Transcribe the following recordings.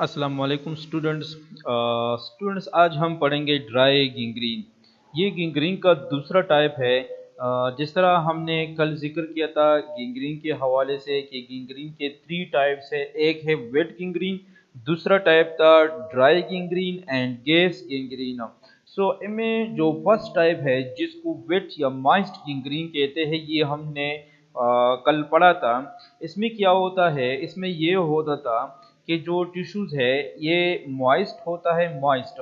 अस्सलाम वालेकुम स्टूडेंट्स आज हम पढ़ेंगे ड्राई गैंग्रीन। ये गैंग्रीन का दूसरा टाइप है। जिस तरह हमने कल जिक्र किया था गैंग्रीन के हवाले से कि गैंग्रीन के 3 टाइप्स है। एक है वेट गैंग्रीन, दूसरा टाइप था dry gangrene and gas gangrene. इनमें जो फर्स्ट टाइप है जिसको वेट या मॉइस्ट गैंग्रीन कहते हैं, ये हमने कल पढ़ा था। इसमें क्या होता है, इसमें ये होता था कि जो टिश्यूज़ है ये मॉइस्ट होता है, मॉइस्ट,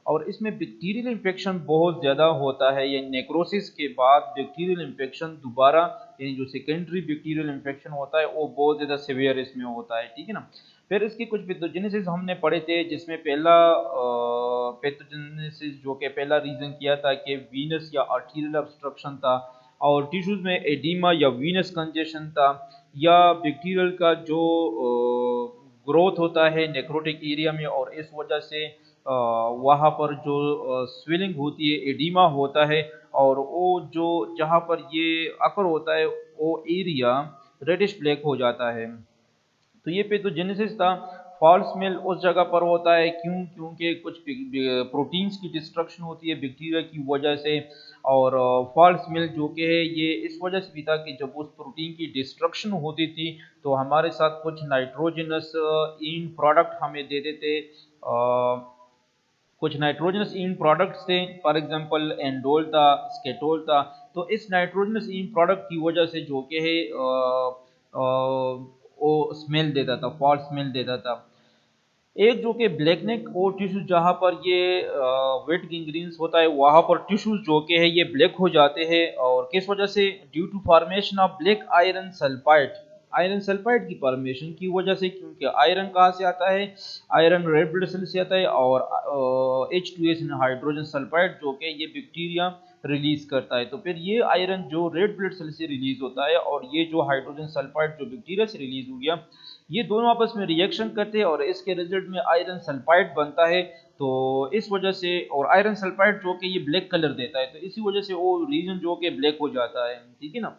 और इसमें बैक्टीरियल इन्फेक्शन बहुत ज़्यादा होता है। ये नेक्रोसिस के बाद बैक्टीरियल इन्फेक्शन दोबारा, यानी जो सेकेंडरी बैक्टीरियल इन्फेक्शन होता है वो बहुत ज़्यादा सीवियर इसमें होता है, ठीक है ना। फिर इसकी कुछ पैथोजेनेसिस हमने पढ़े थे, जिसमें पहला पैथोजेनेसिस जो कि पहला रीज़न किया था कि वीनस या आर्टीरियल ऑब्स्ट्रक्शन था, और टिश्यूज़ में एडिमा या वीनस कंजेशन था, या बैक्टीरियल का जो ग्रोथ होता है नेक्रोटिक एरिया में, और इस वजह से वहाँ पर जो स्वेलिंग होती है, एडिमा होता है, और वो जो जहाँ पर ये अकर होता है वो एरिया रेडिश ब्लैक हो जाता है। तो ये पैथोजेनेसिस था। फॉल्स स्मेल उस जगह पर होता है क्योंकि कुछ प्रोटीन्स की डिस्ट्रक्शन होती है बैक्टीरिया की वजह से। और फॉल्स स्मेल जो कि है ये इस वजह से भी था कि जब उस प्रोटीन की डिस्ट्रक्शन होती थी तो हमारे साथ कुछ नाइट्रोजनस इन प्रोडक्ट हमें दे देते। कुछ नाइट्रोजनस इन प्रोडक्ट्स थे, फॉर एग्जांपल एंडोल था, स्केटोल था। तो इस नाइट्रोजनस इन प्रोडक्ट की वजह से जो कि है वो स्मेल देता था, फॉल्स स्मेल देता था। एक जो कि ब्लैक नेक और टिश्यूज जहाँ पर ये वेट गैंग्रीन्स होता है वहाँ पर टिश्यूज जो कि है ये ब्लैक हो जाते हैं, और किस वजह से? Due to formation of black iron sulphide. Iron sulphide की फॉर्मेशन की वजह से, क्योंकि आयरन कहाँ से आता है? आयरन रेड ब्लड सेल से आता है, और H2S हाइड्रोजन सल्फाइड जो कि ये बैक्टीरिया रिलीज करता है। तो फिर ये आयरन जो रेड ब्लड सेल से रिलीज होता है और ये जो हाइड्रोजन सल्फाइड जो बैक्टीरिया से रिलीज हो गया, ये दोनों आपस में रिएक्शन करते हैं और इसके रिजल्ट में आयरन सल्फाइड बनता है। तो इस वजह से, और आयरन सल्फाइड जो कि ये ब्लैक कलर देता है, तो इसी वजह से वो रीजन जो कि ब्लैक हो जाता है, ठीक है ना।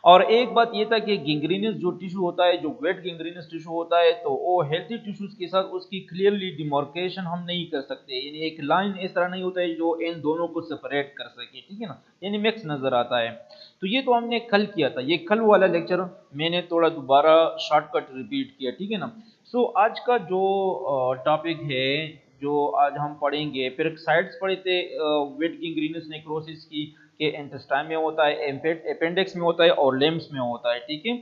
और एक बात ये था कि गैंग्रीनस जो टिश्यू होता है, जो वेट गैंग्रीनस टिश्यू होता है, तो वो हेल्थी टिश्यूज के साथ उसकी क्लियरली डिमार्केशन हम नहीं कर सकते, यानी एक लाइन इस तरह नहीं होता है जो इन दोनों को सेपरेट कर सके, ठीक है ना, यानी मिक्स नजर आता है। तो ये तो हमने कल किया था, ये कल वाला लेक्चर मैंने थोड़ा दोबारा शॉर्टकट रिपीट किया, ठीक है ना। आज का जो टॉपिक है, जो आज हम पढ़ेंगे, फिर साइड्स पढ़े थे वेट गैंग्रीनस नेक्रोसिस की, के इंटेस्टाइन में होता है, अपेंडिक्स में होता है और लिम्स में होता है, ठीक है।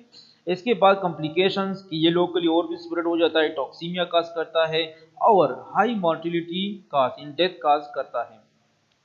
इसके बाद कॉम्प्लिकेशंस कि ये लोकली और भी स्प्रेड हो जाता है, टॉक्सीमिया काज करता है, और high mortality cause, in death cause करता है।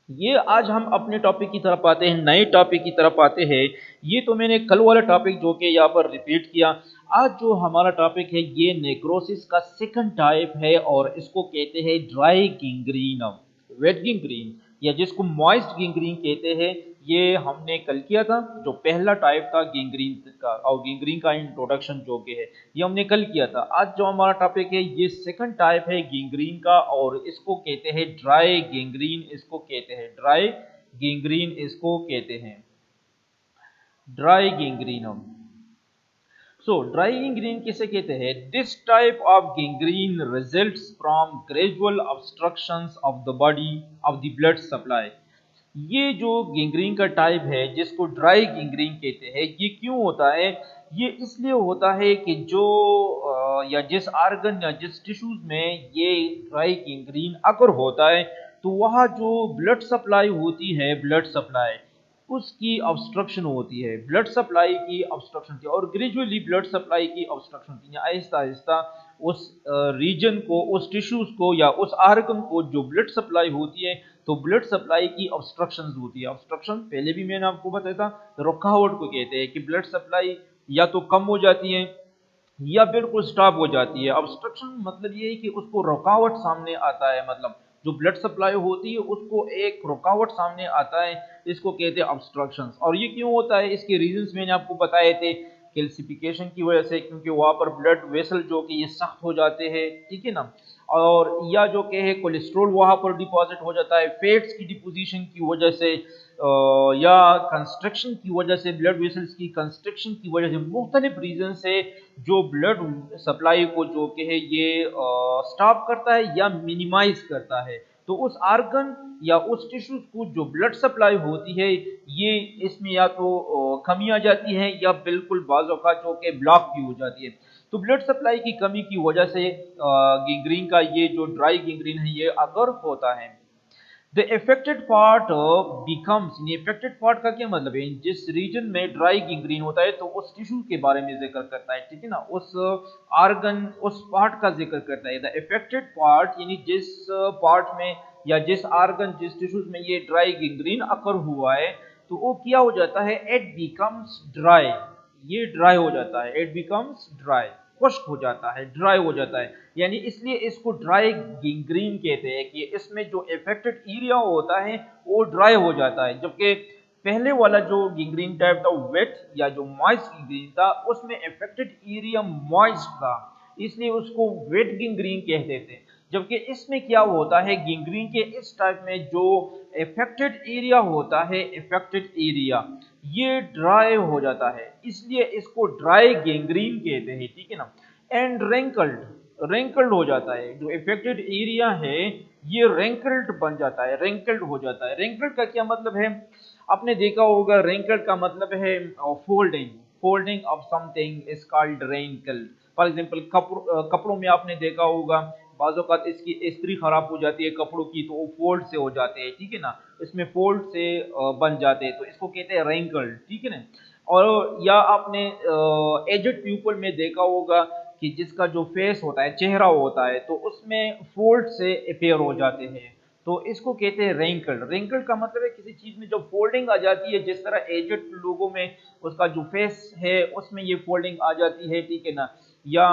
ये आज हम अपने टॉपिक की तरफ आते हैं, नए टॉपिक की तरफ आते हैं। ये तो मैंने कल वाला टॉपिक जो कि यहाँ पर रिपीट किया। आज जो हमारा टॉपिक है ये नेक्रोसिस का सेकंड टाइप है, और इसको कहते हैं ड्राई गैंग्रीन, वेट गैंग्रीन, या जिसको मॉइस्ट गैंग्रीन कहते हैं। ये हमने कल किया था, जो पहला टाइप था गैंग्रीन का, और गैंग्रीन का इंट्रोडक्शन जो कि है ये हमने कल किया था। आज जो हमारा टॉपिक है ये सेकंड टाइप है गैंग्रीन का, और इसको कहते हैं ड्राई गैंग्रीन, इसको कहते हैं ड्राई गैंग्रीन, इसको कहते हैं ड्राई गैंग्रीन। ड्राई गैंग्रीन किसे कहते हैं? This type of gangrene results from gradual obstructions of the body of the blood supply. ये जो गैंग्रीन का टाइप है जिसको ड्राई गैंग्रीन कहते हैं, ये क्यों होता है? ये इसलिए होता है कि जो या जिस आर्गन या जिस टिश्यूज में ये ड्राई गैंग्रीन अगर होता है, तो वहाँ जो ब्लड सप्लाई होती है, ब्लड सप्लाई उसकी ऑब्स्ट्रक्शन होती है, ब्लड सप्लाई की ऑब्स्ट्रक्शन थी, और ग्रेजुअली ब्लड सप्लाई की ऑब्स्ट्रक्शन थी, आहिस्ता आहिस्ता उस रीजन को, उस टिश्यूज को या उस आर्गन को जो ब्लड सप्लाई होती है, तो ब्लड सप्लाई की ऑब्स्ट्रक्शन होती है। ऑब्स्ट्रक्शन पहले भी मैंने आपको बताया था, रुकावट को कहते हैं कि ब्लड सप्लाई या तो कम हो जाती है या बिल्कुल स्टॉप हो जाती है। ऑब्स्ट्रक्शन मतलब ये है कि उसको रुकावट सामने आता है, मतलब जो ब्लड सप्लाई होती है उसको एक रुकावट सामने आता है, इसको कहते हैं ऑब्स्ट्रक्शंस। और ये क्यों होता है, इसके रीजंस मैंने आपको बताए थे। कैल्सिफिकेशन की वजह से, क्योंकि वहाँ पर ब्लड वेसल जो कि ये सख्त हो जाते हैं, ठीक है ना, और या जो कि है कोलेस्ट्रॉल वहाँ पर डिपॉजिट हो जाता है, फैट्स की डिपोजिशन की वजह से, या कंस्ट्रक्शन की वजह से, ब्लड वेसल्स की कंस्ट्रक्शन की वजह से, मुख्तलिफ रीजन से जो ब्लड सप्लाई को जो कि है ये स्टॉप करता है या मिनिमाइज करता है। तो उस आर्गन या उस टिश्यूज को जो ब्लड सप्लाई होती है, ये इसमें या तो कमी आ जाती है या बिल्कुल बाज़ औक़ात जो कि ब्लॉक भी हो जाती है। तो ब्लड सप्लाई की कमी की वजह से गैंग्रीन का ये जो ड्राई गैंग्रीन है ये अगर होता है। The affected part becomes, affected part का क्या मतलब है, जिस रीजन में ड्राई गैंग्रीन होता है तो उस टिश्यू के बारे में जिक्र करता है, ठीक है ना, उस आर्गन, उस पार्ट का जिक्र करता है। द इफेक्टेड पार्ट यानी जिस पार्ट में या जिस आर्गन, जिस टिश्यूज में ये ड्राई गैंग्रीन अकर हुआ है, तो वो क्या हो जाता है, इट बिकम्स ड्राई, ये ड्राई हो जाता है, इट बिकम्स ड्राई, खुश्क हो जाता है, ड्राई हो जाता है। यानी इसलिए इसको ड्राई गैंग्रीन कहते हैं कि इसमें जो इफेक्टेड एरिया होता है वो ड्राई हो जाता है, जबकि पहले वाला जो गैंग्रीन टाइप था वेट या जो मॉइस्ट गैंग्रीन था उसमें इफेक्टेड एरिया मॉइस्ट था, इसलिए उसको वेट गैंग्रीन कहते थे। जबकि इसमें क्या होता है, गैंग्रीन के इस टाइप में जो इफेक्टेड एरिया होता है, इफेक्टेड एरिया ये ड्राई हो जाता है, इसलिए इसको ड्राई गैंग्रीन कहते हैं, ठीक है ना। एंड रेंकल्ड हो जाता है, जो इफेक्टेड एरिया है ये रेंकल्ड बन जाता है, रेंकल्ड हो जाता है। रेंकल्ड का क्या मतलब है, आपने देखा होगा, रेंकल्ड का मतलब है folding, folding of something is called wrinkled. For example कपड़ों में आपने देखा होगा, बाज़ औक़ात इसकी इस्त्री खराब हो जाती है कपड़ों की तो वो फोल्ड से हो जाते हैं, ठीक है ना, इसमें फोल्ड से बन जाते हैं, तो इसको कहते हैं रेंकल्ड, ठीक है ना। और या आपने एजेड पीपल में देखा होगा कि जिसका जो फेस होता है, चेहरा होता है, तो उसमें फोल्ड से अपेयर हो जाते हैं, तो इसको कहते हैं रेंकल्ड। रेंकल्ड का मतलब है किसी चीज में जब फोल्डिंग आ जाती है, जिस तरह एजेड लोगों में उसका जो फेस है उसमें ये फोल्डिंग आ जाती है, ठीक है ना। या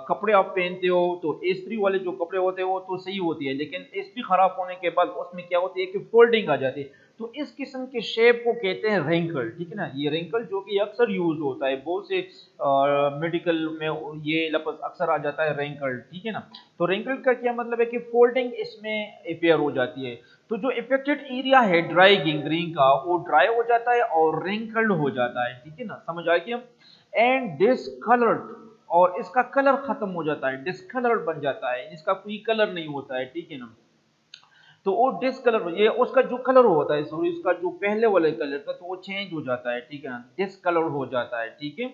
कपड़े आप पहनते हो तो इस्त्री वाले जो कपड़े होते हैं वो तो सही होती है, लेकिन इस्त्री खराब होने के बाद उसमें क्या होती है कि फोल्डिंग आ जाती है, तो इस किस्म के शेप को कहते हैं रिंकल, ठीक है ना। ये रिंकल जो कि अक्सर यूज होता है, बहुत से मेडिकल में ये लफ्ज अक्सर आ जाता है रिंकल, ठीक है ना। तो रिंकल का क्या मतलब है कि फोल्डिंग इसमें अपेयर हो जाती है। तो जो इफेक्टेड एरिया है ड्राई गैंग्रीन का वो ड्राई हो जाता है और रिंकल्ड हो जाता है, ठीक है ना, समझ आ गया। एंड डिसकलर्ड, और इसका कलर खत्म हो जाता है, डिसकलर्ड बन जाता है, इसका कोई कलर नहीं होता है, ठीक है ना। तो वो डिसकलर, ये उसका जो कलर होता है, सॉरी, उसका जो पहले वाले कलर था तो वो चेंज हो जाता है, ठीक है ना, डिसकलर हो जाता है, ठीक है।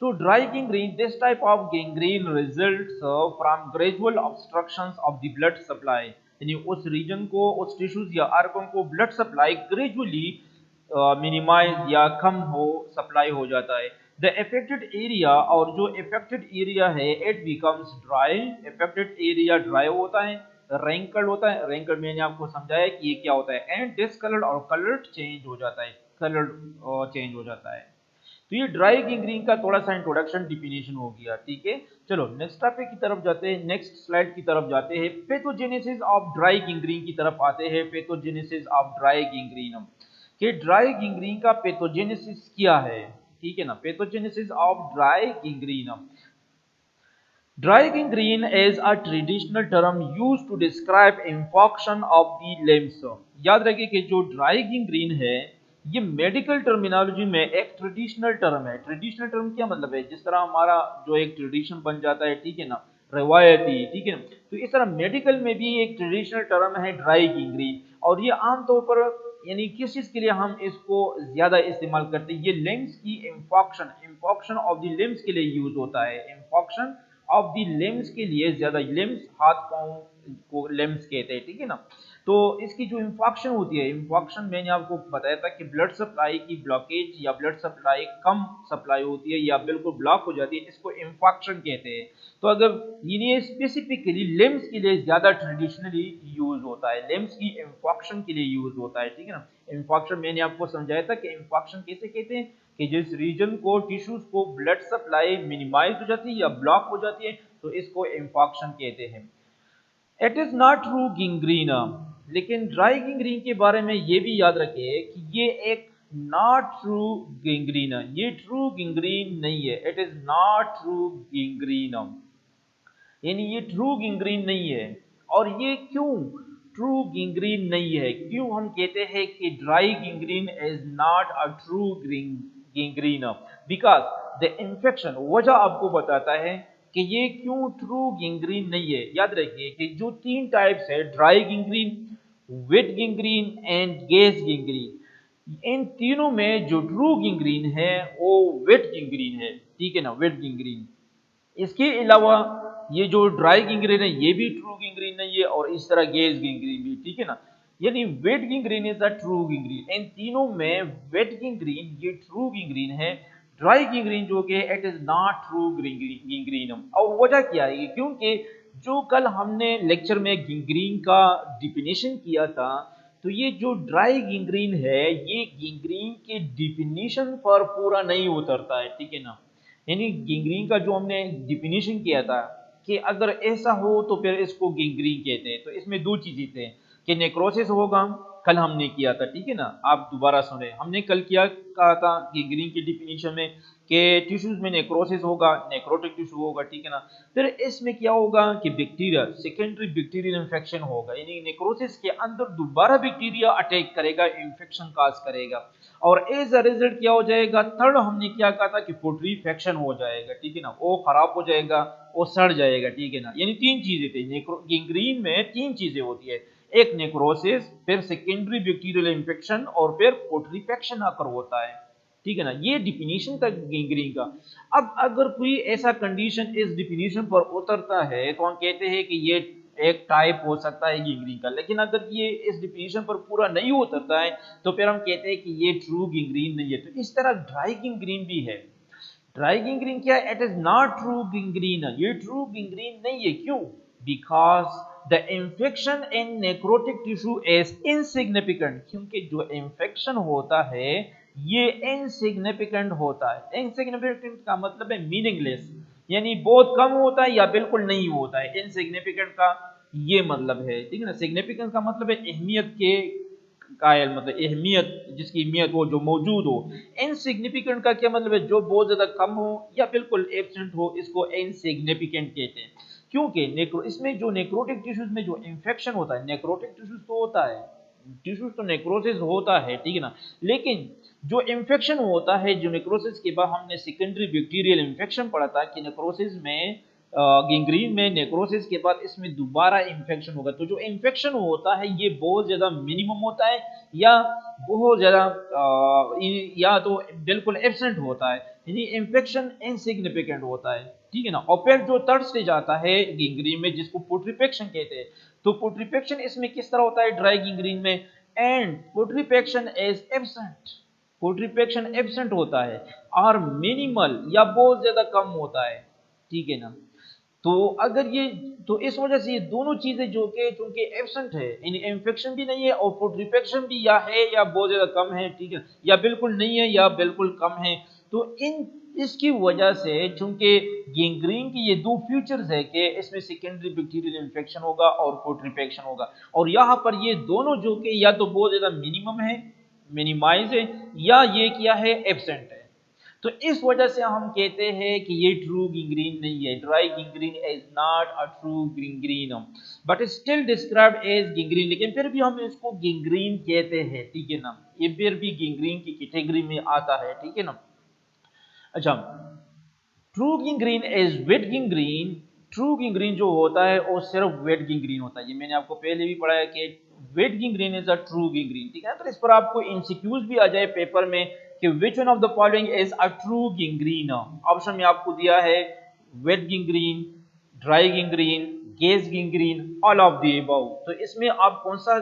सो dry gangrene, this type of gangrene results from gradual obstructions of the blood supply, यानी उस रीजन को, उस टिश्यूज या आर्गन को ब्लड सप्लाई ग्रेजुअली मिनिमाइज या कम हो, सप्लाई हो जाता है। द इफेक्टेड एरिया, और जो इफेक्टेड एरिया है, it becomes dry, affected area dry होता है, रैंकल्ड होता है, रैंकल्ड मैंने आपको समझाया कि ये क्या होता है, एंड डिसकलर्ड, और कलर्ड चेंज हो जाता है, कलर्ड चेंज हो जाता है। तो ये ड्राई गैंग्रीन का थोड़ा सा इंट्रोडक्शन, डिफिनेशन हो गया, ठीक है। चलो नेक्स्ट टॉपिक की तरफ जाते हैं, नेक्स्ट स्लाइड की तरफ जाते हैं, पैथोजेनेसिस ऑफ ड्राई गैंग्रीन की तरफ आते हैं। पैथोजेनेसिस ऑफ ड्राई गैंग्रीन, कि ड्राई गैंग्रीन का पैथोजेनेसिस क्या है, ठीक है ना। Pathogenesis of dry gangrene, dry gangrene is a traditional term used to describe infarction of the limbs। याद रखिए कि जो ड्राई गैंग्रीन है ये मेडिकल टर्मिनोलॉजी में एक ट्रेडिशनल टर्म है। ट्रेडिशनल टर्म क्या मतलब है, जिस तरह हमारा जो एक ट्रेडिशन बन जाता है, ठीक है ना, रवायती, ठीक है ना, तो इस तरह मेडिकल में भी एक ट्रेडिशनल टर्म है ड्राई गैंग्रीन। और ये आमतौर पर यानी किस चीज के लिए हम इसको ज्यादा इस्तेमाल करते हैं, ये लिम्स की इंफॉक्शन, इंफॉक्शन ऑफ द लिम्स के लिए यूज होता है, इंफॉक्शन ऑफ द लिम्स के लिए ज्यादा, लिम्स हाथ पांव को लिम्स कहते हैं, ठीक है ना। तो इसकी जो इंफॉक्शन होती है, इंफॉक्शन मैंने आपको बताया था कि ब्लड सप्लाई की ब्लॉकेज या ब्लड सप्लाई कम सप्लाई होती है या बिल्कुल ब्लॉक हो जाती है, इसको इंफॉक्शन कहते हैं। तो अगर ये स्पेसिफिकली लिम्स के लिए ज्यादा ट्रेडिशनली यूज होता है, लिम्स की इंफॉक्शन के लिए यूज होता है, ठीक है ना। इंफॉक्शन मैंने आपको समझाया था कि इंफॉक्शन कैसे कहते हैं, कि जिस रीजन को, टिश्यूज को ब्लड सप्लाई मिनिमाइज हो जाती है या ब्लॉक हो जाती है तो इसको इंफॉक्शन कहते हैं। It is not true gangrene, लेकिन ड्राई गैंग्रीन के बारे में ये भी याद रखिए कि ये एक नॉट ट्रू गैंग्रीन है, ये ट्रू गैंग्रीन नहीं है, it is not true gangrene, यानी ये ट्रू गैंग्रीन नहीं है। और ये क्यों ट्रू गिंग्रीन नहीं है। क्यों हम कहते हैं कि dry gangrene is not a true gangrene? Because the infection, वजह आपको बताता है कि ये क्यों ट्रू गिंग्रीन नहीं है। याद रखिए कि जो 3 टाइप्स है, ड्राई गिंग्रीन, वेट गिंग्रीन एंड गैस गिंग्रीन, इन तीनों में जो ट्रू गिंग्रीन है वो वेट गिंग्रीन है, ठीक है ना, वेट गिंग्रीन। इसके अलावा ये जो ड्राई गिंग्रीन है ये भी ट्रू गिंग्रीन नहीं है, और इस तरह गैस गिंग्रीन भी, ठीक है ना। यानी वेट गिंग्रीन इज द ट्रू गिंग्रीन। इन तीनों में वेट गिंग्रीन ये ट्रू गिंग्रीन है, ड्राई गिंग्रीन जो कि इट इज नॉट ट्रू गिंग्रीन। और वजह क्या है? क्योंकि जो कल हमने लेक्चर में गिंग्रीन का डिफिनेशन किया था, तो ये जो ड्राई गिंग्रीन है ये गिंग्रीन के डिफिनेशन पर पूरा नहीं उतरता है, ठीक है ना। यानी गिंग्रीन का जो हमने डिफिनेशन किया था कि अगर ऐसा हो तो फिर इसको गिंग्रीन कहते हैं। तो इसमें 2 चीजें थे कि नेक्रोसिस होगा, कल हमने किया था, ठीक है ना। आप दोबारा सुने, हमने कल कहा था गिंग्रीन की डिफिनेशन में कि टिश्यूज में नेक्रोसिस होगा, नेक्रोटिक टिश्यू होगा, ठीक है ना। फिर इसमें क्या होगा कि बैक्टीरिया, सेकेंडरी बैक्टीरियल इंफेक्शन होगा, यानी नेक्रोसिस के अंदर दोबारा बैक्टीरिया अटैक करेगा, इंफेक्शन काज करेगा, और एज अ रिजल्ट क्या हो जाएगा? थर्ड हमने क्या कहा था कि पुट्रीफेक्शन हो जाएगा, ठीक है ना, वो खराब हो जाएगा, वो सड़ जाएगा, ठीक है ना। यानी 3 चीजें थी गिंग्रीन में, 3 चीजें होती है, एक नेक्रोसिस, फिर सेकेंडरी बैक्टीरियल इंफेक्शन, और फिर पुट्रीफेक्शन आकर होता है, ठीक है ना। ये डिफिनीशन था गिंग्रीन का। अब अगर कोई ऐसा कंडीशन इस डिफिनीशन पर उतरता है तो हम कहते हैं कि ये एक टाइप हो सकता है गिंग्रीन का। लेकिन अगर ये इस डिफिनीशन पर पूरा नहीं उतरता है तो फिर हम कहते हैं कि ये ट्रू गिंग्रीन नहीं है। तो इस तरह ड्राई गिंग्रीन भी है। ड्राई गिंग्रीन क्या है? इट इज नॉट ट्रू गिंग्रीन, ये ट्रू गिंग्रीन नहीं है। क्यों? Because the infection in necrotic tissue is insignificant, क्योंकि जो इंफेक्शन होता है ये इनसिग्निफिकेंट होता है। इनसिग्निफिकेंट का मतलब है मीनिंगलेस, यानी बहुत कम होता है या बिल्कुल नहीं होता है। इनसिग्निफिकेंट का ये मतलब है, ठीक है ना। सिग्निफिकेंट का मतलब है अहमियत के कायल, मतलब अहमियत, जिसकी अहमियत हो, जो मौजूद हो। इनसिग्निफिकेंट का क्या मतलब है? जो बहुत ज्यादा कम हो या बिल्कुल एब्सेंट हो, इसको इनसिग्निफिकेंट कहते हैं। क्योंकि इसमें जो नेक्रोटिक टिश्यूज में जो इंफेक्शन होता है, नेक्रोटिक टिश्यूज तो होता है, टिश्यूज तो नेक्रोसिस होता है, ठीक है ना, लेकिन जो इंफेक्शन होता है, जो नेक्रोसिस के बाद हमने सेकेंडरी बैक्टीरियल इंफेक्शन पढ़ा था कि नेक्रोसिस में, गिंग्रीन में नेक्रोसिस के बाद इसमें दोबारा इंफेक्शन होगा। तो जो इंफेक्शन होता है ये बहुत ज्यादा मिनिमम होता है, या बहुत ज्यादा या तो बिल्कुल एब्सेंट होता है, यानी इंफेक्शन इनसिग्निफिकेंट होता है, ठीक है ना। और फिर जो थर्ड स्टेज आता है गिंग्रीन में, जिसको पुट्रीफेक्शन कहते हैं, तो पुट्रीफेक्शन इसमें किस तरह होता है ड्राई गिंग्रीन में? एंड पुट्रीफेक्शन इज एब्सेंट, पुट्रीफेक्शन एब्सेंट होता है, और मिनिमल या बहुत ज्यादा कम होता है, ठीक है ना। तो अगर ये, तो इस वजह से ये दोनों चीजें जो कि चूंकि एब्सेंट है, यानी इंफेक्शन भी नहीं है और पुट्रीफेक्शन भी या है या बहुत ज्यादा कम है, ठीक है, या बिल्कुल नहीं है या बिल्कुल कम है, तो इसकी वजह से चूंकि गैंग्रीन की ये 2 फीचर्स है कि इसमें सेकेंडरी बैक्टीरियल इंफेक्शन होगा और पुट्रीफेक्शन होगा, और यहाँ पर ये दोनों जो कि या तो बहुत ज्यादा मिनिमम है, मिनिमाइज है, या ये क्या है? एब्सेंट है। तो इस वजह से हम कहते हैं कि ये ट्रू गिंग्रीन नहीं है। Dry gangrene is not a true gangrene, but still described as gangrene, लेकिन फिर भी हम इसको गिंग्रीन कहते हैं, ठीक है ना। ये फिर भी गिंग्रीन की कैटेगरी में आता है, ठीक है ना। अच्छा, true gangrene is wait गिंग्रीन। True गिंग्रीन जो होता है वो सिर्फ वेट गिंग्रीन होता है। ये मैंने आपको पहले भी पढ़ाया कि वेट गिंग्रीन इज अ ट्रू गिंग्रीन, ठीक है। तो इस पर आपको एमसीक्यूज भी आ जाए पेपर में कि which one of the following is a true gangrene. Option में आपको दिया है wet gangrene, dry gangrene, gas gangrene, all of the above. तो इसमें आप कौन सा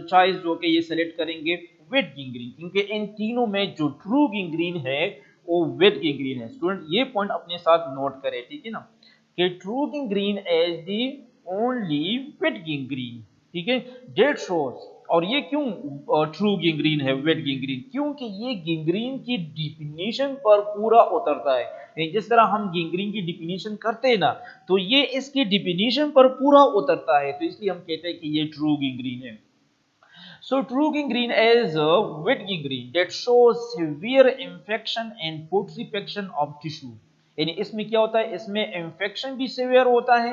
चॉइस जो कि ये सेलेक्ट करेंगे? वेट गिंग्रीन, क्योंकि इन तीनों में जो ट्रू गिंग्रीन है वो वेट गिंग्रीन है। स्टूडेंट ये पॉइंट अपने साथ नोट करें, ठीक है ना, कि true gangrene is the only wet gangrene, ठीक है, डेट शोज। और ये क्यों ट्रू गिंग्रीन है, वेट गिंग्रीन? क्योंकि ये गिंग्रीन की डिफिनीशन पर पूरा उतरता है। जिस तरह हम गिंग्रीन की डिफिनीशन करते हैं ना, तो ये इसकी डिफिनीशन पर पूरा उतरता है, तो इसलिए हम कहते हैं कि ये ट्रू गिंग्रीन है। So true gangrene is a wet gangrene that shows severe infection and putrefaction of tissue। यानी इसमें क्या होता है? इसमें इंफेक्शन भी सीवियर होता है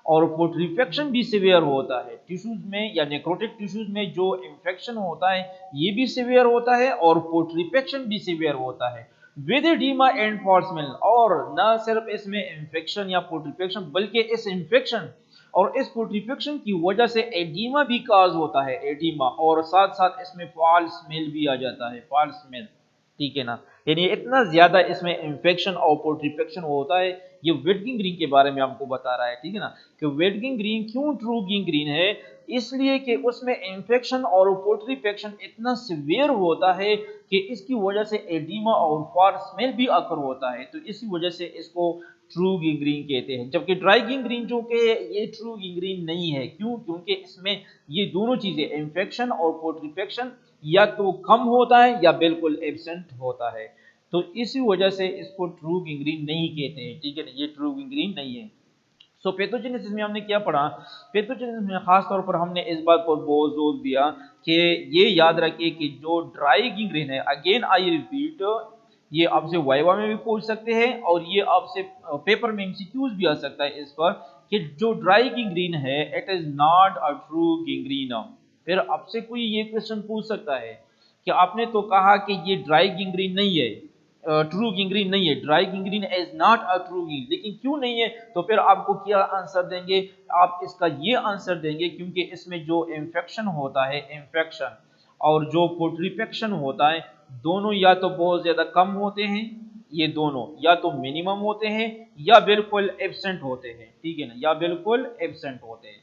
और पुट्रीफेक्शन भी सिवियर होता है टिश्यूज में या नेक्रोटिक टिश्यूज में जो इन्फेक्शन होता है ये भी सिवियर होता है और पुट्रीफेक्शन भी सिवियर होता है with oedema and false smell. और न सिर्फ इसमें इन्फेक्शन या पुट्रीफेक्शन बल्कि इस इन्फेक्शन और इस पुट्रीफेक्शन की वजह से एडिमा भी काज होता है एडिमा, और साथ साथ इसमें फॉल्स स्मेल भी आ जाता है फॉल्स स्मेल, ठीक है ना। यानी इतना ज्यादा इसमें इन्फेक्शन और पुट्रीफेक्शन होता है। ये वेट गैंग्रीन के बारे में आपको बता रहा है, ठीक है ना, कि वेट गैंग्रीन क्यों ट्रू गैंग्रीन है, इसलिए कि उसमें इन्फेक्शन और पुट्रीफेक्शन इतना सिवियर होता है कि इसकी वजह से एडिमा और फॉल्स स्मेल भी अकर होता है, तो इसी वजह से इसको ट्रू गैंग्रीन कहते हैं। जबकि ड्राई गैंग्रीन जो कि ये ट्रू गैंग्रीन नहीं है, क्यों? क्योंकि इसमें ये दोनों चीजें इन्फेक्शन और पुट्रीफेक्शन या तो कम होता है या बिल्कुल एब्सेंट होता है, तो इसी वजह से इसको ट्रू गैंग्रीन नहीं कहते हैं, ठीक है ना, ये ट्रू गैंग्रीन नहीं है। सो पैथोजेनेसिस में हमने क्या पढ़ा? पैथोजेनेसिस में खास तौर पर हमने इस बात पर बहुत जोर दिया कि ये याद रखिए कि जो ड्राई गैंग्रीन है, अगेन आई रिपीट, ये आपसे वाइवा में भी पूछ सकते हैं और ये आपसे पेपर में एमसीक्यूज भी आ सकता है इस पर कि जो ड्राई गैंग्रीन है it is not a true gangrene. फिर आपसे कोई ये क्वेश्चन पूछ सकता है कि आपने तो कहा कि ये ड्राई गैंग्रीन नहीं है, ट्रू गैंग्रीन नहीं है, dry gangrene is not a true gangrene, लेकिन क्यों नहीं है? तो फिर आपको क्या आंसर देंगे? आप इसका ये आंसर देंगे क्योंकि इसमें जो इन्फेक्शन होता है, इन्फेक्शन और जो पुट्रीफेक्शन होता है, दोनों या तो बहुत ज्यादा कम होते हैं, ये दोनों या तो मिनिमम होते हैं या बिल्कुल एब्सेंट होते हैं, ठीक है ना, या बिल्कुल एब्सेंट होते हैं।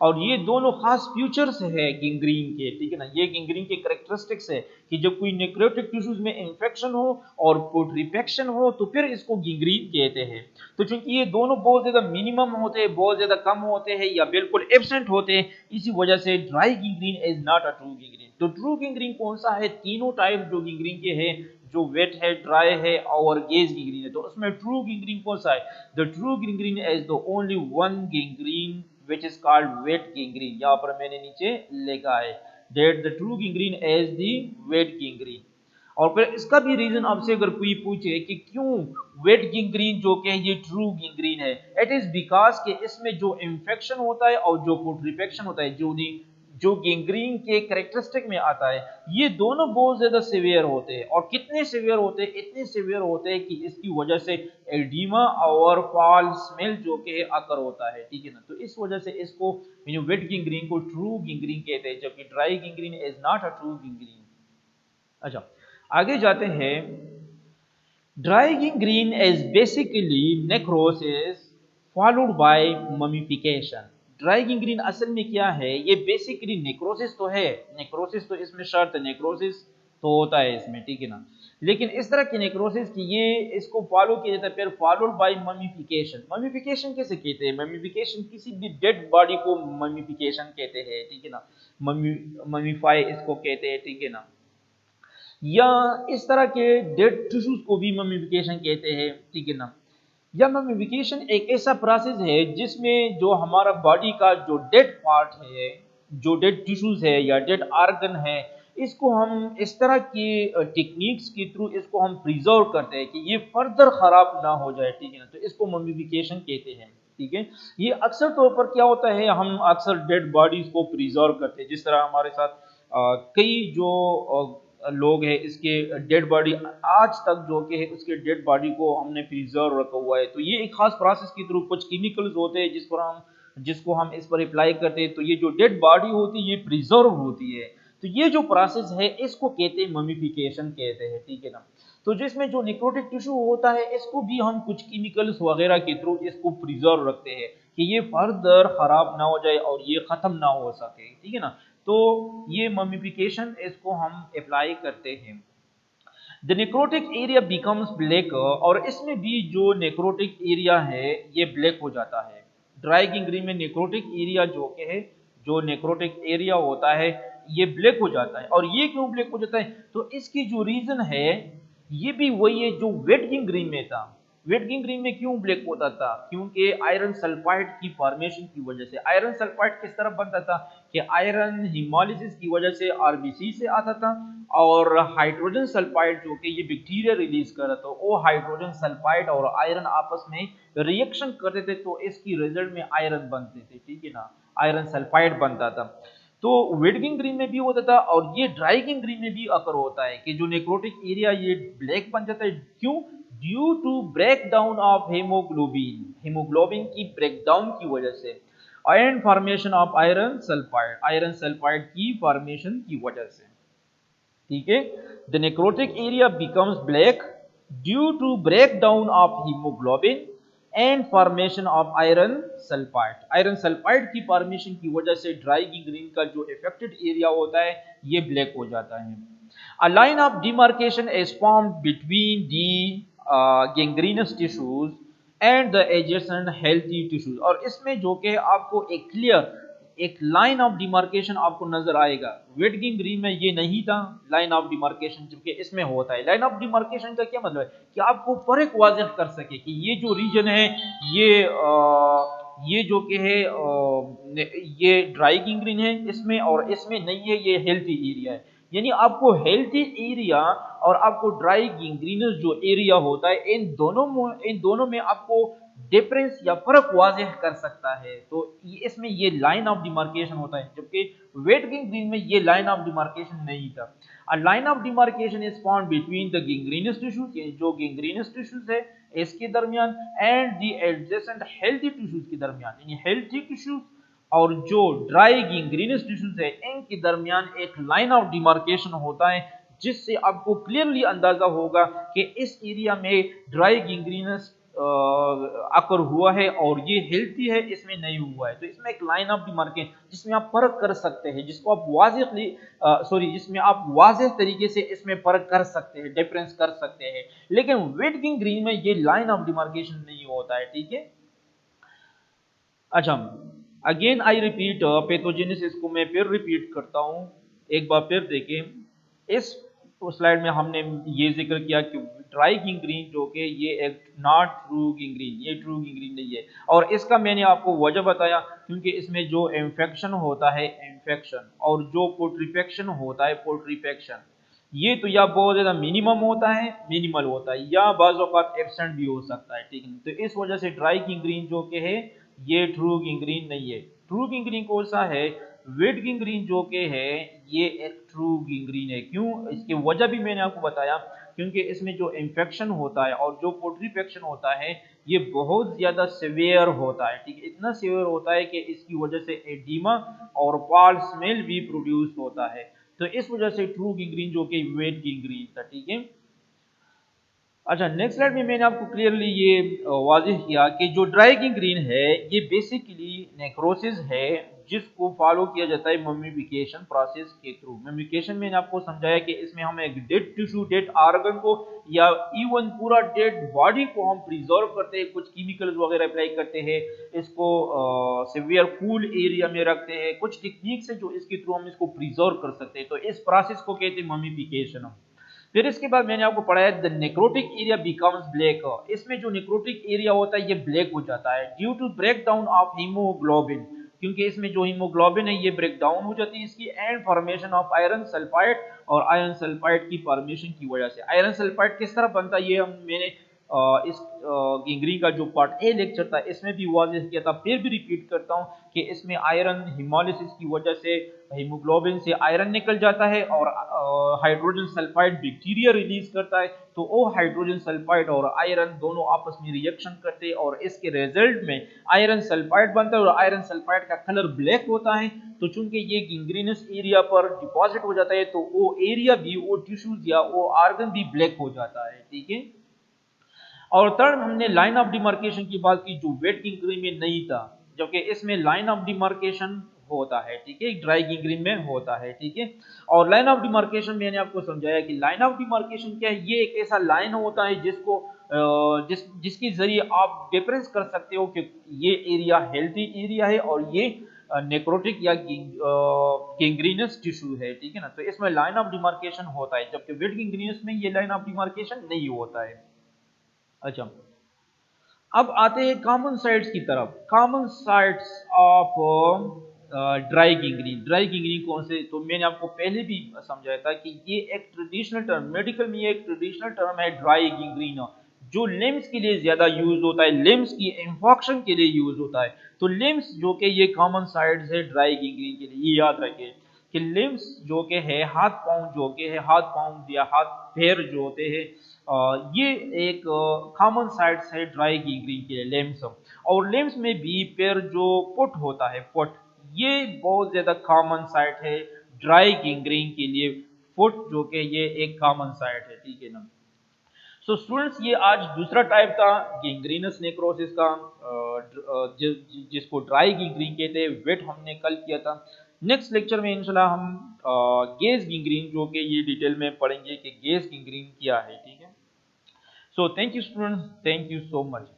और ये दोनों खास फ्यूचर्स है गैंग्रीन के, ठीक है ना, ये गैंग्रीन के कैरेक्टरिस्टिक्स है कि जब कोई नेक्रोटिक टिश्यूज में इन्फेक्शन हो और पुट्रीफेक्शन हो तो फिर इसको गैंग्रीन कहते हैं। तो चूंकि ये दोनों बहुत ज्यादा मिनिमम होते हैं, बहुत ज्यादा कम होते हैं या बिल्कुल एब्सेंट होते हैं, इसी वजह से dry gangrene is not a true gangrene. तो ट्रू गैंग्रीन कौन सा है? तीनों टाइप जो गैंग्रीन के हैं, जो वेट है, ड्राई है और गेज गैंग्रीन है, तो उसमें ट्रू गैंग्रीन कौन सा है? The true gangrene is the only one gangrene which is called wet gangrene। यहाँ पर मैंने नीचे लिखा है that the true gangrene is the wet gangrene। और फिर इसका भी रीजन आपसे अगर कोई पूछे कि क्यों वेट गैंग्रीन जो कि ये ट्रू गैंग्रीन है, इट इज बिकॉज कि इसमें जो इन्फेक्शन होता है और जो पुट्रीफेक्शन होता है, जो गैंग्रीन के कैरेक्टरिस्टिक में आता है, ये दोनों बहुत ज्यादा सिवियर होते हैं। और कितने सिवियर होते हैं? इतने सिवियर होते हैं कि इसकी वजह से एडिमा और फॉल स्मेल जो कि अकर होता है, ठीक है ना। तो इस वजह से इसको वेट गैंग्रीन को ट्रू गैंग्रीन कहते हैं, जबकि dry gangrene is not a true gangrene. अच्छा, आगे जाते हैं। Dry gangrene is basically necrosis followed by mummification. Dry gangrene असल में क्या है? ये बेसिकली नेक्रोसिस तो है, नेक्रोसिस तो इसमें शर्त है, नेक्रोसिस तो होता है इसमें, ठीक है ना, लेकिन इस तरह की नेक्रोसिस की ये इसको फॉलो किया जाता है फिर फॉलोड बाय ममिफिकेशन। ममिफिकेशन कैसे कहते हैं? ममिफिकेशन किसी भी डेड बॉडी को ममिफिकेशन कहते हैं, ठीक है ना, ममिफाई इसको कहते हैं, ठीक है ना, या इस तरह के डेड टिश्यूज को भी ममिफिकेशन कहते हैं, ठीक है ना। या ममिफिकेशन एक ऐसा प्रोसेस है जिसमें जो हमारा बॉडी का जो डेड पार्ट है, जो डेड टिश्यूज है या डेड ऑर्गन है, इसको हम इस तरह की टेक्निक्स के थ्रू इसको हम प्रिजर्व करते हैं कि ये फर्दर खराब ना हो जाए, ठीक है ना, तो इसको ममिफिकेशन कहते हैं, ठीक है। ये अक्सर तौर पर क्या होता है, हम अक्सर डेड बॉडीज को प्रिजर्व करते हैं, जिस तरह हमारे साथ कई जो लोग हैं इसके डेड बॉडी आज तक जो कि है उसके डेड बॉडी को हमने प्रिजर्व रखा हुआ है। तो ये एक खास प्रोसेस के थ्रू कुछ केमिकल्स होते हैं जिसको हम इस पर अप्लाई करते हैं, तो ये जो डेड बॉडी होती है ये प्रिजर्व होती है। तो ये जो प्रोसेस है इसको कहते हैं ममिफिकेशन कहते हैं, ठीक है ना। तो जिसमें जो नेक्रोटिक टिश्यू होता है इसको भी हम कुछ केमिकल्स वगैरह के थ्रू इसको प्रिजर्व रखते हैं कि ये फर्दर खराब ना हो जाए और ये खत्म ना हो सके, ठीक है ना। तो ये ममिफिकेशन इसको हम अप्लाई करते हैं। The necrotic area becomes black, और इसमें भी जो नेक्रोटिक एरिया है ये ब्लैक हो जाता है। ड्राई गैंग्रीन में नेक्रोटिक एरिया जो कि है, जो नेक्रोटिक एरिया होता है ये ब्लैक हो जाता है। और ये क्यों ब्लैक हो जाता है? तो इसकी जो रीजन है ये भी वही है जो वेट गैंग्रीन में था। वेट गैंग्रीन में क्यों ब्लैक होता था? क्योंकि आयरन सल्फाइड की फॉर्मेशन की वजह से। आयरन सल्फाइड किस तरह बनता था कि आयरन हिमोलिसिस की वजह से आरबीसी से आता था, और हाइड्रोजन सल्फाइड जो कि ये बैक्टीरिया रिलीज कर रहा था, वो हाइड्रोजन सल्फाइड और आयरन आपस में रिएक्शन करते थे, तो इसकी रिजल्ट में आयरन बनते थे, ठीक है ना, आयरन सल्फाइड बनता था। तो वेट गैंग्रीन में भी होता था, और ये ड्राई गैंग्रीन में भी अकर होता है कि जो नेक्रोटिक एरिया ये ब्लैक बन जाता है। क्यों? Due to break down of haemoglobin, haemoglobin की ब्रेकडाउन की वजह से, iron formation of iron sulphide, iron sulphide की फॉर्मेशन की वजह से, ठीक है। The necrotic area becomes black due to break down of haemoglobin and formation of iron sulphide. Iron sulphide की फॉर्मेशन की वजह से ड्राई गैंग्रीन का जो इफेक्टेड एरिया होता है ये ब्लैक हो जाता है। A line of demarcation is formed between the gangrenous tissues and the adjacent healthy tissues। और इसमें जो कि आपको एक क्लियर एक लाइन ऑफ डिमार्केशन आपको नजर आएगा। वेट गैंग्रीन में ये नहीं था लाइन ऑफ डिमार्केशन, जबकि इसमें होता है। लाइन ऑफ डिमार्केशन का क्या मतलब है कि आपको फर्क वाज़ेह कर सके कि ये जो रीजन है ये जो कि है ये ड्राई गैंग्रीन है इसमें, और इसमें नहीं है, ये हेल्थी एरिया है। यानी आपको हेल्थी एरिया और आपको ड्राई गैंग्रीनस जो एरिया होता है, इन दोनों में आपको डिफरेंस या फर्क वाज़ेह कर सकता है। तो इसमें ये लाइन ऑफ डिमार्केशन होता है, जबकि वेट गैंग्रीन में ये लाइन ऑफ डिमार्केशन नहीं था। A line of demarcation is found between the gangrenous tissues, जो गैंग्रीनस टिश्यूज है इसके दरमियान, and the adjacent healthy tissues के दरमियान। यानी हेल्थी टिश्यूज और जो ड्राई गैंग्रीनस टिश्यूज है इनके दरमियान एक लाइन ऑफ डिमार्केशन होता है, जिससे आपको क्लियरली अंदाजा होगा कि इस एरिया में ड्राई गैंग्रीनस अकर हुआ है और ये हेल्थी है, इसमें नहीं हुआ है। तो इसमें एक लाइन ऑफ डिमार्केशन जिसमें आप फर्क कर सकते हैं, जिसको आप जिसमें आप वाज़ेह तरीके से इसमें फर्क कर सकते हैं, डिफरेंस कर सकते हैं। लेकिन वेट गैंग्रीन में ये लाइन ऑफ डिमार्केशन नहीं होता है, ठीक है। अच्छा, अगेन आई रिपीट पैथोजेनेसिस को मैं फिर रिपीट करता हूं, एक बार फिर देखें। इस स्लाइड में हमने ये जिक्र किया कि ड्राई गैंग्रीन जो कि ये एक नॉट ट्रू गैंग्रीन, ये ट्रू गैंग्रीन नहीं है। और इसका मैंने आपको वजह बताया, क्योंकि इसमें जो इन्फेक्शन होता है इन्फेक्शन, और जो पोट्रीफेक्शन होता है पोट्रीफेक्शन, ये तो या बहुत ज्यादा मिनिमम होता है, मिनिमल होता है, या बाज़ औक़ात एब्सेंट भी हो सकता है, ठीक है। तो इस वजह से ड्राई गैंग्रीन जो कि है ये ट्रू गैंग्रीन नहीं है। ट्रू गैंग्रीन कौन सा है? वेट गैंग्रीन जो कि है ये एक ट्रू गैंग्रीन है। क्यों? इसकी वजह भी मैंने आपको बताया, क्योंकि इसमें जो इन्फेक्शन होता है और जो पोट्रीफेक्शन होता है ये बहुत ज्यादा सिवियर होता है, ठीक है। इतना सिवियर होता है कि इसकी वजह से एडिमा और फाल स्मेल भी प्रोड्यूस होता है। तो इस वजह से ट्रू गैंग्रीन जो कि वेट गैंग्रीन था, ठीक है। अच्छा, नेक्स्ट स्लाइड में मैंने आपको क्लियरली ये वाज़ेह किया कि जो ड्राई गैंग्रीन है ये बेसिकली नेक्रोसिस है, जिसको फॉलो किया जाता है मम्मीफिकेशन प्रोसेस के थ्रू। मम्मीफिकेशन मैंने आपको समझाया कि इसमें हम एक डेड टिश्यू, डेड ऑर्गन को, या इवन पूरा डेड बॉडी को हम प्रिजर्व करते हैं, कुछ केमिकल्स वगैरह अप्लाई करते हैं, इसको सिवियर कूल एरिया में रखते हैं, कुछ टेक्निक्स है जो इसके थ्रू हम इसको प्रिजर्व कर सकते हैं। तो इस प्रोसेस को कहते हैं मम्मीफिकेशन। फिर इसके बाद मैंने आपको पढ़ाया the necrotic area becomes black. इसमें जो नेक्रोटिक एरिया होता है ये ब्लैक हो जाता है due to break down of haemoglobin, क्योंकि इसमें जो हीमोग्लोबिन है ये ब्रेक डाउन हो जाती है इसकी, and formation of iron sulphide, और आयरन सल्फाइड की फॉर्मेशन की वजह से। आयरन सल्फाइड किस तरह बनता है ये मैंने इस गैंग्रीन का जो पार्ट ए लेक्चर था इसमें भी वाज़ेह किया था, फिर भी रिपीट करता हूं कि इसमें आयरन हिमोलिसिस की वजह से हीमोग्लोबिन से आयरन निकल जाता है, और हाइड्रोजन सल्फाइड बैक्टीरिया रिलीज करता है। तो वो हाइड्रोजन सल्फाइड और आयरन दोनों आपस में रिएक्शन करते हैं, और इसके रिजल्ट में आयरन सल्फाइड बनता है, और आयरन सल्फाइड का कलर ब्लैक होता है। तो चूंकि ये गैंग्रीनस एरिया पर डिपॉजिट हो जाता है, तो वो एरिया भी, वो टिश्यूज या वो ऑर्गन भी ब्लैक हो जाता है, ठीक है। और थर्ड हमने लाइन ऑफ डिमार्केशन की बात की, जो वेट गैंग्रीन में नहीं था, जबकि इसमें लाइन ऑफ डिमार्केशन होता है, ठीक है, ड्राई गैंग्रीन में होता है, ठीक है। और लाइन ऑफ डिमार्केशन मैंने आपको समझाया कि लाइन ऑफ डिमार्केशन क्या है, ये एक ऐसा लाइन होता है जिसको जिसके जरिए आप डिफरेंस कर सकते हो कि ये एरिया हेल्थी एरिया है और ये नेक्रोटिक या गैंग्रीनस टिश्यू है, ठीक है ना। तो इसमें लाइन ऑफ डिमार्केशन होता है, जबकि वेट गैंग्रीनस में ये लाइन ऑफ डिमार्केशन नहीं होता है। अच्छा, अब आते हैं कॉमन साइट्स की तरफ। Common sites of dry gangrene. Dry gangrene कौन से, तो मैंने आपको पहले भी समझाया था कि ये एक ट्रेडिशनल टर्म, मेडिकल में ये एक ट्रेडिशनल टर्म है ड्राई गिंग्रीन, जो लिम्स के लिए ज्यादा यूज होता है, लिम्स की इंफेक्शन के लिए यूज होता है। तो लिम्स जो कि ये कॉमन साइट्स है ड्राई गिंग्रीन के लिए, ये याद रखें कि लिम्स जो के है हाथ पांव, जो के है हाथ पांव या हाथ पैर जो होते हैं, ये एक कॉमन साइट्स है ड्राई गिंग्रीन के लिए लिम्स। और लिम्स में भी पैर जो फुट होता है, फुट, ये बहुत ज्यादा कॉमन साइट है ड्राई गिंग्रीन के लिए। फुट जो कि ये एक कॉमन साइट है, ठीक है ना। सो स्टूडेंट्स, ये आज दूसरा टाइप था गिंग्रीनस नेक्रोसिस का, जिसको ड्राई गिंग्रीन कहते हैं, वेट हमने कल किया था। नेक्स्ट लेक्चर में इंशाल्लाह हम गेज गिंग्रीन जो कि ये डिटेल में पढ़ेंगे कि गेज गिंग्रीन क्या है, ठीक है। So thank you students, thank you so much.